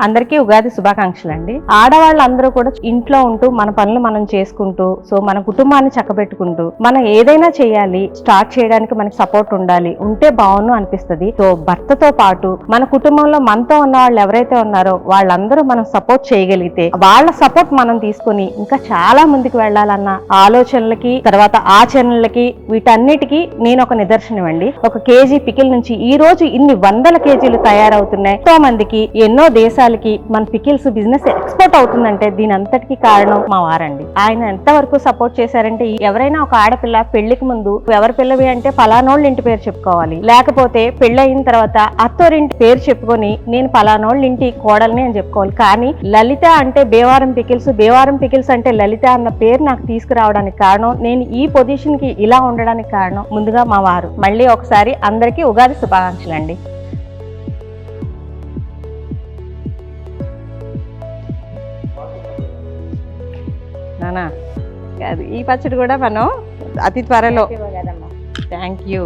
అందరికీ ఉగాది శుభాకాంక్షలు అండి. ఆడవాళ్ళందరూ కూడా ఇంట్లో ఉంటూ మన పనులు మనం చేసుకుంటూ మన కుటుంబాన్ని చక్కబెట్టుకుంటూ మనం ఏదైనా చేయాలి, స్టార్ట్ చేయడానికి మనకి సపోర్ట్ ఉంటే బాగుండు అనిపిస్తుంది. సో భర్తతో పాటు మన కుటుంబంలో మనతో ఉన్న వాళ్ళు ఎవరైతే ఉన్నారో వాళ్ళందరూ మనం సపోర్ట్ చేయగలిగితే వాళ్ళ సపోర్ట్ మనం తీసుకుని ఇంకా చాలా ముందుకు వెళ్ళాలన్న ఆలోచనలకి తర్వాత ఆచరణలకి వీటన్నిటికీ నేను ఒక నిదర్శనం అండి. ఒక కేజీ పికిల్ నుంచి ఈ రోజు ఇన్ని వందల కేజీలు తయారవుతున్నాయి. ఎంతో మందికి ఎన్నో దేశాలకి మన పికిల్స్ బిజినెస్ ఎక్స్పోర్ట్ అవుతుందంటే దీని అంతటికి కారణం మా వారండి. ఆయన ఎంతవరకు సపోర్ట్ చేశారంటే ఎవరైనా ఒక ఆడపిల్ల పెళ్లికి ముందు ఎవరి పిల్లవి అంటే ఫలానోళ్ళ ఇంటి పేరు చెప్పుకోవాలి, లేకపోతే పెళ్ళయిన తర్వాత అత్తోరింటి పేరు చెప్పుకొని నేను ఫలానోళ్ళ ఇంటి కోడల్ని అని చెప్పుకోవాలి. కానీ లలిత అంటే బేవారం పికిల్స్ అంటే లలిత అన్న పేరు నాకు తీసుకురావడానికి కారణం, నేను ఈ పొజిషన్ కి ఇలా ఉండడానికి కారణం ముందుగా మా వారు. మళ్ళీ ఒకసారి అందరికీ ఉగాది శుభాకాంక్షలు అండి. నానా ఈ పచ్చడి కూడా మనం అతి త్వరలో. Thank you.